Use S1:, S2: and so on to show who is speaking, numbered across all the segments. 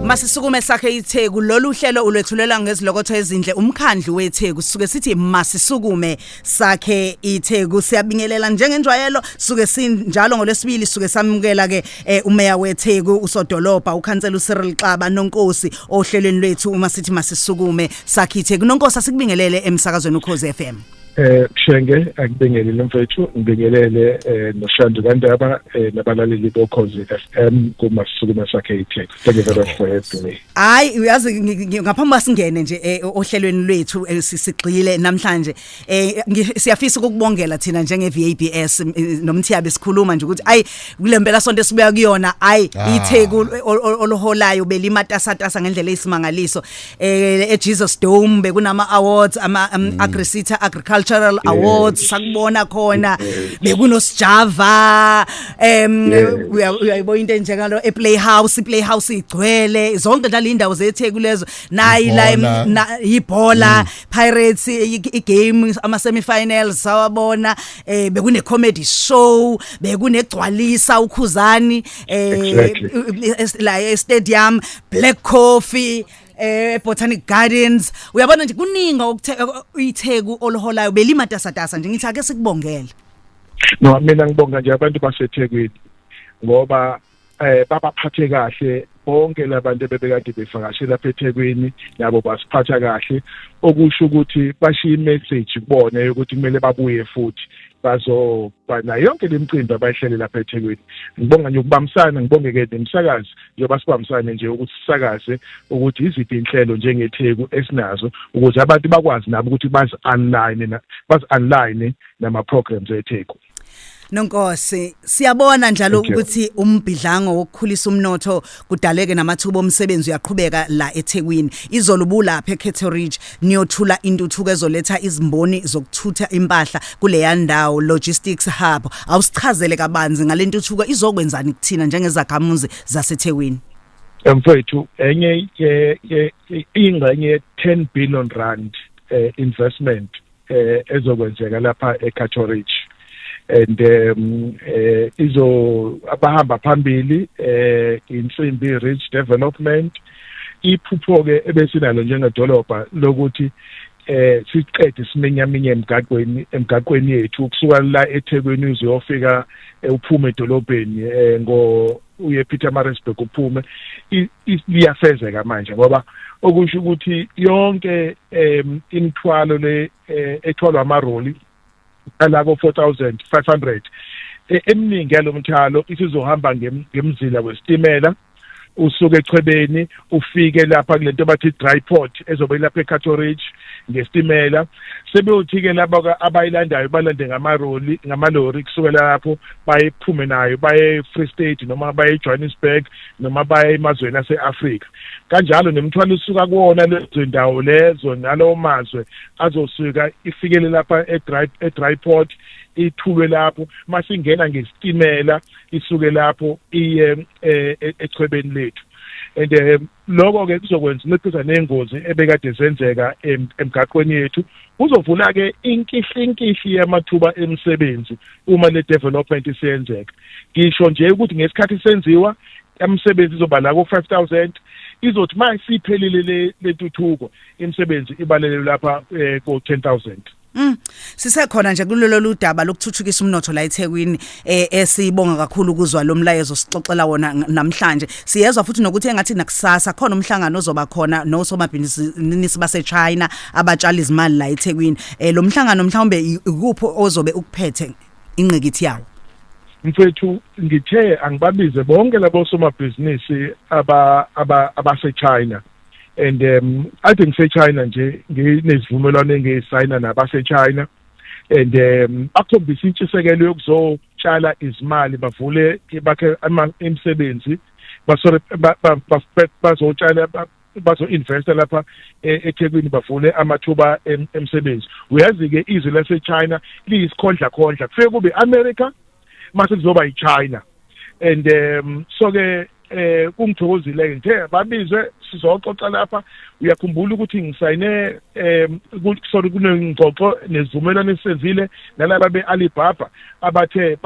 S1: Masisukume sakhe iTheku lolu hlelo ulwethulela ngezilokotho ezinhle umkhandlu weTheku sisuke sithi masisukume sakhe iTheku siyabingelela njengenjwayelo suke sinjalo ngolesibili suke samukela ke umeya weTheku usodolopha ukhansela uCyril Xaba noNkosi ohlelweni lwethu uma sithi masisukume sakhe iTheku noNkosi asikubingelele emsakazweni uKhozi FM.
S2: Shenge akubingelele mfethu ngibingelele noShandu Kandaba nabalaleli boKhozi FM kumasisukume sakhe iTheku. Thank you very much for having me.
S1: Hayi uyazi ngaphambi singene nje ohlelweni lwethu sisigxile namhlanje siyafisa ukubongela thina njenge VABS nomthiyabe sikhuluma nje ukuthi ayi kulempela sonto esibuya kuyona ayi iTheku oloholayo belimatasatasa ngendlela eyisimangaliso eJesus Dome bekunama awards ama Agrisita Agricultural Awards sakubona khona bekunosjava uyayibona into enjengalo ePlayhouse igcwele zonke la indawo zeTheku lezo nayi la ibhola Pirates igame ama semifinals sawabona bekune comedy show bekunegcwalisa uKhuzani la stadium Black Coffee Botanic Gardens uyabona nje kuninga iTheku oliholayo belimatasatasa nje ngithi ake sikubongela.
S2: No mina ngibonga nje abantu baseThekwini ngoba babaphathe kahle bonke labantu bebekade bevakashela lapha eThekwini nabo basiphatha kahle okusho ukuthi bashiya imessage kubona ukuthi kumele babuye futhi bazobana yonke lemicimbi abayihlele lapha eThekwini. Ngibonga nje ukubambisana ngibongeke nemsakazi njengoba sibambisane nje ukuthi sisakaze ukuthi iziphi inhlelo njengeTheku esinazo ukuze abantu bakwazi nabo ukuthi bazi online nama programs eTheku.
S1: Nonkosi siyabona njalo ukuthi umbidlango wokukhulisa umnotho kudaleke namathuba omsebenzi uyaqhubeka la eThekwini izolo bulapha eCatteridge niyothula intuthuko ezoletha izimboni zokuthutha impahla kuleya ndawo logistics hub awusichazele kabanzi ngalentuthuko izokwenzani kuthina njengezakhamuzi zaseThekwini.
S2: Mfethu enye ingxenye 10 billion rand investment ezokwenzeka lapha eCatteridge and izo abahamba phambili insimbi rich development iphupho ke ebesinalo njengedolobha lokuthi siqede siminyaminya emgaqweni yethu kusuka la eThekwini uzofika uphume edolobheni uye Pietermaritzburg uphume liyafezeka manje ngoba okusho ukuthi yonke imithwalo le ethwalwa amaroli alako 4500 eminingi yalomthalo isizohamba ngemzila wesitimela usuke eChwebeni ufike lapha kulento bathi dry port ezobe lapha eCatteridge ngesitimela sebeyothi ke laba abayilandayo balande ngamalori kusukela lapho bayephume nayo baye Free State noma baye Johannesburg noma baye emazweni aseAfrika kanjalo nemthwalo usuka kuona lezo ndawo lezo nalowo mazwe azosuka ifikele lapha edry port ithulwe lapho masingena ngesitimela isuke lapho iye eChwebeni lethu and lokho ke kuzokwenza lephisa nengozi ebekade zenzeka emgaqweni yethu uzovula ke inkihli yamathuba emsebenzi uma le development isenzeka ngisho nje ukuthi ngesikhathi senziwa umsebenzi izoba la ku 5000 izothi mayisiphelile lentuthuko imisebenzi ibalelwe lapha ku 10000.
S1: Sisekhona nje kulolo ludaba lokuthuthukisa umnotho la eThekwini esibonga kakhulu ukuzwa lo mlayezo sixoxela wona namhlanje siyezwa futhi nokuthi engathi nakusasa khona umhlangano ozoba khona nosomabhizinisi baseChina abatshali izimali la eThekwini lo mhlangano mhlawumbe ikuphi ozobe ukuphethe ingqikithi yawo.
S2: Mfethu ngithe angibabize bonke labo somabhizinisi abaseChina and I think seChina nje nginesivumelwano engiyisayina nabaseChina and akhombisa intshisekelo yokuzotshala izimali bavule bakhe imisebenzi bazotshala bazo-invest lapha eThekwini bavule amathuba emsebenzi. Uyazi ke izwe laseChina liyisikhondla kufike kube America mase kuzoba yiChina and so ke kungithokozile ngithe babizwe sizoxoxa lapha uyakhumbula ukuthi ngisayine kunengxoxo nezivumelwano esenzile nalaba beAlibaba abathe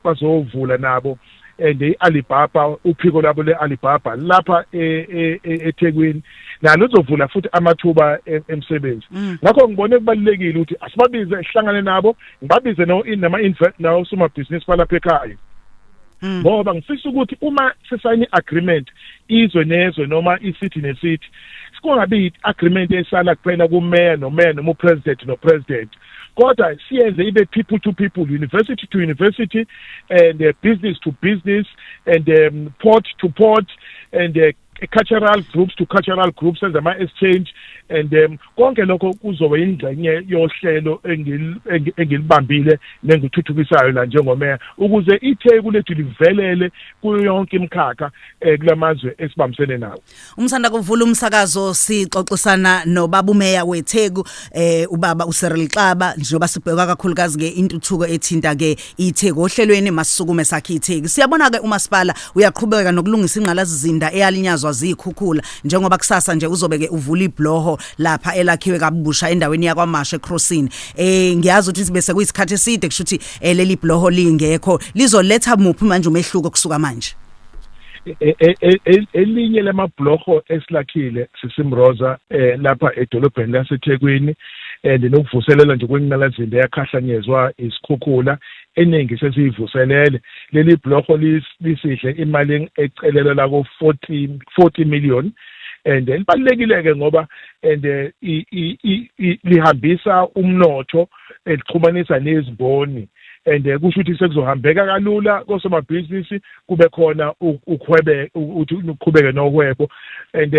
S2: bazovula nabo and iAlibaba uphiko labo leAlibaba lapha eThekwini nalo uzovula futhi amathuba emsebenzi. Ngakho ngibone kubalekile ukuthi asibabize sihlangane nabo ngibabize nama somabhizinisi balapha ekhaya. Ngoba ngifisa ukuthi uma sisayine agreement izwe nezwe noma isithi nesithi sikungabi agreement esala kuphela kumeya nomeya noma upresident nopresident kodwa siyenze ibe people to people, university to university, and business to business, and port to port, and cultural groups to cultural groups as ama exchange, and konke lokho kuzoba ingxenye yohlelo engilibambile nengithuthukisayo la njengomeya ukuze iTheku lethu livelele kuyo yonke imkhakha kulamazwe esibambisene nawo.
S1: Umsanda kuvula umsakazo sixoxisana nobaba umeya weTheku ubaba uCyril Xaba njengoba sibheka kakhulukazi ke intuthuko ethinta ke iTheku ohlelweni masisukume sakhe iTheku. Siyabona ke umasipala uyaqhubeka nokulungisa ingqalazizinda eyalinyazwa zikhukhula njengoba kusasa nje uzobe ke uvula ibloho lapha elakhiwe kabusha endaweni yakwaMasha eCrossini. Ngiyazi ukuthi bese kuyisikhathi eside kushuthi leli bloho lingekho lizoletha muphi manje umehluko kusuka manje.
S2: Elinye lamabloho esilakhile sisimroza lapha edolobheni laseThekwini nokuvuselela nje kwenqalazinda yakhahlanyezwa isikhukhula eningi sesiyivuselele. Leli bloho lisihle imali ecelela la ko 40 million, and libalekile ke ngoba lihambisa umnotho elixhumanisa nezimboni, and kusho ukuthi sekuzohambeka kalula kosomabhizinisi kube khona ukhwebe uqhubeke nohwebo, and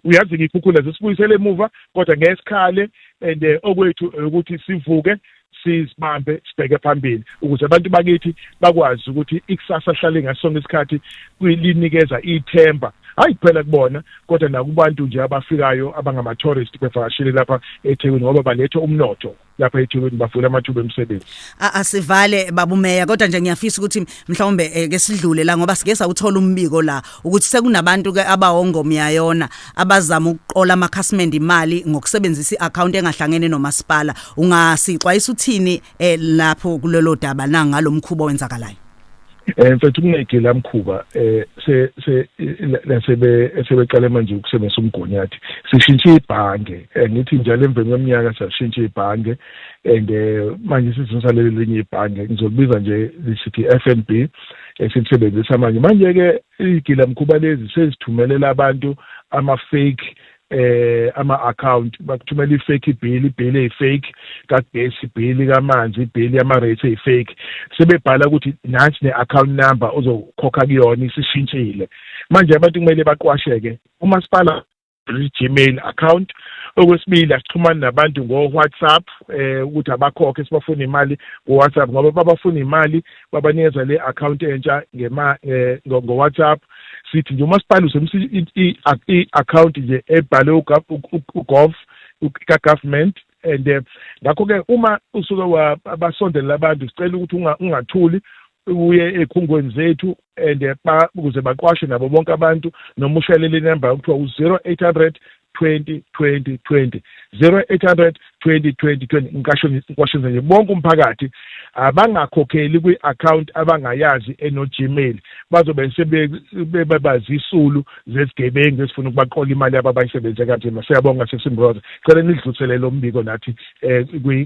S2: uyazi ikhukhula zesibuyisele emuva kodwa ngesikhale, and okwethu ukuthi sivuke sibambe sibheke phambili ukuze abantu bakithi bakwazi ukuthi ikusasa hlale ngasonke isikhathi kulinikeza ithemba hayi kuphela kubona kodwa nakubantu nje abafikayo abangama tourists bevakashile lapha eThekwini ngoba balethe umnotho lapha eThekwini bafuna amathuba emisebenzi.
S1: Asivale babumeya kodwa nje ngiyafisa ukuthi mhlawumbe ke sidlule la ngoba sike sawuthola umbiko la ukuthi sekunabantu ke abahongomyayona abazama ukuqola amakhasimende imali ngokusebenzisa iaccount engahlangene nomasipala. Ungasixwayisa uthini lapho kulelo daba nangalomkhubo wenzakalayo?
S2: Mfethu kunegila mkhuba sebeqale manje ukusebenzisa umgonyathi sishintshe ibhange, ngithi njalo emveni kweminyaka sashintshe ibhange, and manje sizisalele linye ibhange ngizolibiza nje lisithi FNB esilisebenzisa manje ke igila mkhuba lezi sezithumelela abantu ama fake ama-account bakuthumela i-fake bill eyi-fake kagesi, bill kamanzi, bill yama-rates eyi-fake, sebebhala ukuthi nansi ne-account number ozokhokha kuyona isishintshile. Manje abantu kumele baqwasheke umasipala Gmail account. Okwesibili asixhumane nabantu ngo-WhatsApp ukuthi abakhokhe sibafuna imali ngo-WhatsApp ngoba babafuna imali babanikeza le account entsha ngo-WhatsApp. Sithi nje umasipala usebenzisa i-account nje ebhale uGov ka-government, and ngakho ke uma usuke abasondela abantu sicela ukuthi ungathuli uye ekhungweni zethu, and ukuze baqwashe nabo bonke abantu noma ushelele inamba okuthiwa u-0800 20 20 20 0800 20 20 20. Ngikwashisa nje bonke umphakathi abangakhokheli kwi-account abangayazi eno-Gmail bazobe sebebazi isulu zezigebengu ezifuna ukubaqola imali ababayisebenzise kanzima. Siyabonga sesimroza, cela nidluliselele umbiko nathi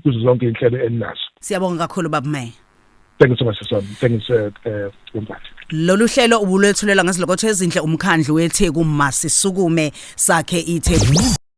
S2: kuzo zonke inhlelo eninazo.
S1: Siyabonga kakhulu baba Meya.
S2: Thank you so much, son. Thank you, umphathi.
S1: Lolu hlelo ubulwethulela ngesilokotho ezinhle umkhandlu weTheku masisukume sakhe iTheku.